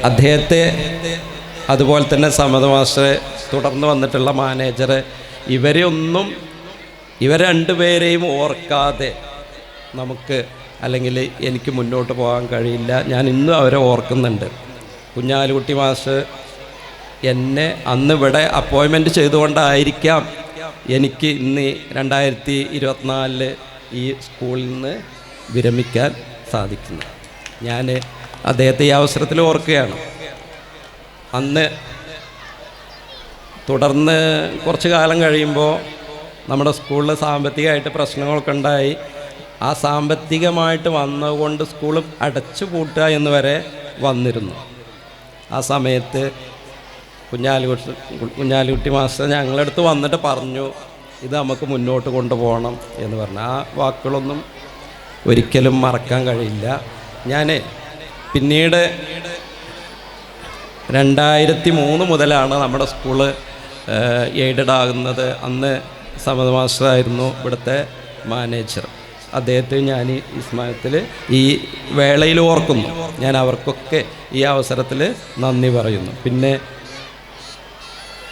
അദ്ദേഹത്തെ, അതുപോലെ തന്നെ സമദ് മാസ്റ്റർ, തുടർന്ന് വന്നിട്ടുള്ള മാനേജർ, ഇവർ രണ്ടുപേരെയും ഓർക്കാതെ നമുക്ക് അല്ലെങ്കിൽ എനിക്ക് മുന്നോട്ട് പോകാൻ കഴിയില്ല. ഞാൻ ഇന്നും അവരെ ഓർക്കുന്നുണ്ട്. കുഞ്ഞാലിക്കുട്ടി മാസ്റ്റർ എന്നെ അന്ന് ഇവിടെ അപ്പോയിൻമെൻറ്റ് ചെയ്തുകൊണ്ടായിരിക്കാം എനിക്ക് ഇന്ന് 2024 ഈ സ്കൂളിൽ നിന്ന് വിരമിക്കാൻ സാധിക്കുന്നത്. ഞാൻ അദ്ദേഹത്തെ ഈ അവസരത്തിൽ ഓർക്കുകയാണ്. അന്ന് തുടർന്ന് കുറച്ച് കാലം കഴിയുമ്പോൾ നമ്മുടെ സ്കൂളിൽ സാമ്പത്തികമായിട്ട് പ്രശ്നങ്ങളൊക്കെ ഉണ്ടായി. ആ സാമ്പത്തികമായിട്ട് വന്നതുകൊണ്ട് സ്കൂൾ അടച്ചു പൂട്ടുക എന്ന് വരെ വന്നിരുന്നു. ആ സമയത്ത് കുഞ്ഞാലിക്കുട്ടി മാസ്റ്റർ ഞങ്ങളടുത്ത് വന്നിട്ട് പറഞ്ഞു, ഇത് നമുക്ക് മുന്നോട്ട് കൊണ്ടുപോകണം എന്ന് പറഞ്ഞു. ആ വാക്കുകളൊന്നും ഒരിക്കലും മറക്കാൻ കഴിയില്ല. ഞാൻ പിന്നീട് 2003 മുതലാണ് നമ്മുടെ സ്കൂള് എയ്ഡഡ് ആകുന്നത്. അന്ന് സമദ് മാസ്റ്ററായിരുന്നു ഇവിടുത്തെ മാനേജർ. അദ്ദേഹത്തെ ഞാൻ ഈ സമയത്തിൽ ഈ വേളയിൽ ഓർക്കുന്നു. ഞാൻ അവർക്കൊക്കെ ഈ അവസരത്തിൽ നന്ദി പറയുന്നു. പിന്നെ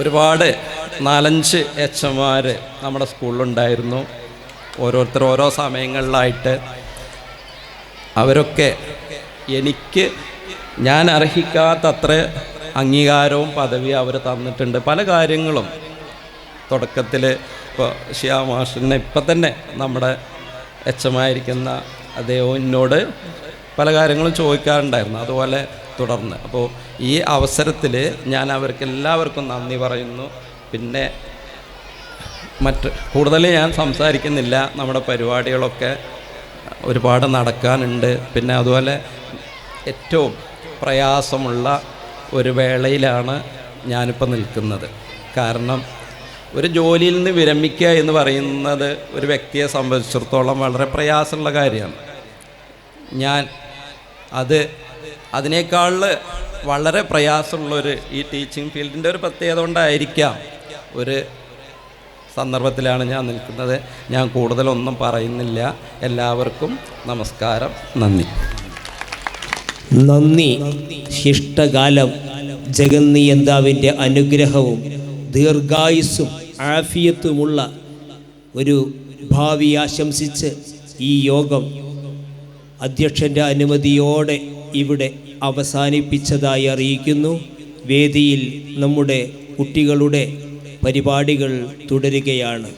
ഒരുപാട് 4-5 എച്ച്എംമാർ നമ്മുടെ സ്കൂളിലുണ്ടായിരുന്നു. ഓരോരുത്തർ ഓരോ സമയങ്ങളിലായിട്ട് അവരൊക്കെ ഞാൻ അർഹിക്കാത്തത്ര അംഗീകാരവും പദവിയും അവർ തന്നിട്ടുണ്ട്. പല കാര്യങ്ങളും തുടക്കത്തിൽ ഇപ്പോൾ ഷിയാ മാസ്റ്ററിനെ ഇപ്പം തന്നെ നമ്മുടെ എച്ച്എമ്മായിരിക്കുന്ന അദ്ദേഹം എന്നോട് പല കാര്യങ്ങളും ചോദിക്കാറുണ്ടായിരുന്നു. അതുപോലെ തുടർന്ന് അപ്പോൾ ഈ അവസരത്തിൽ ഞാൻ അവർക്കെല്ലാവർക്കും നന്ദി പറയുന്നു. പിന്നെ കൂടുതൽ ഞാൻ സംസാരിക്കുന്നില്ല. നമ്മുടെ പരിപാടികളൊക്കെ ഒരുപാട് നടക്കാനുണ്ട്. പിന്നെ അതുപോലെ ഏറ്റവും പ്രയാസമുള്ള ഒരു വേളയിലാണ് ഞാനിപ്പോൾ നിൽക്കുന്നത്. കാരണം ഒരു ജോലിയിൽ നിന്ന് വിരമിക്കുക എന്ന് പറയുന്നത് ഒരു വ്യക്തിയെ സംബന്ധിച്ചിടത്തോളം വളരെ പ്രയാസമുള്ള കാര്യമാണ്. അതിനേക്കാൾ വളരെ പ്രയാസമുള്ളൊരു ഈ ടീച്ചിങ് ഫീൽഡിൻ്റെ ഒരു പ്രത്യേകത കൊണ്ടായിരിക്കാം ഒരു സന്ദർഭത്തിലാണ് ഞാൻ നിൽക്കുന്നത്. ഞാൻ കൂടുതലൊന്നും പറയുന്നില്ല. എല്ലാവർക്കും നമസ്കാരം, നന്ദി. ശിഷ്ടകാലം ജഗന്നിയന്താവിൻ്റെ അനുഗ്രഹവും ദീർഘായുസ്സും ആഫിയത്തുമുള്ള ഒരു ഭാവി ആശംസിച്ച് ഈ യോഗം അധ്യക്ഷൻ്റെ അനുമതിയോടെ ഇവിടെ അവസാനിപ്പിച്ചതായി അറിയിക്കുന്നു. വേദിയിൽ നമ്മുടെ കുട്ടികളുടെ പരിപാടികൾ തുടരുകയാണ്.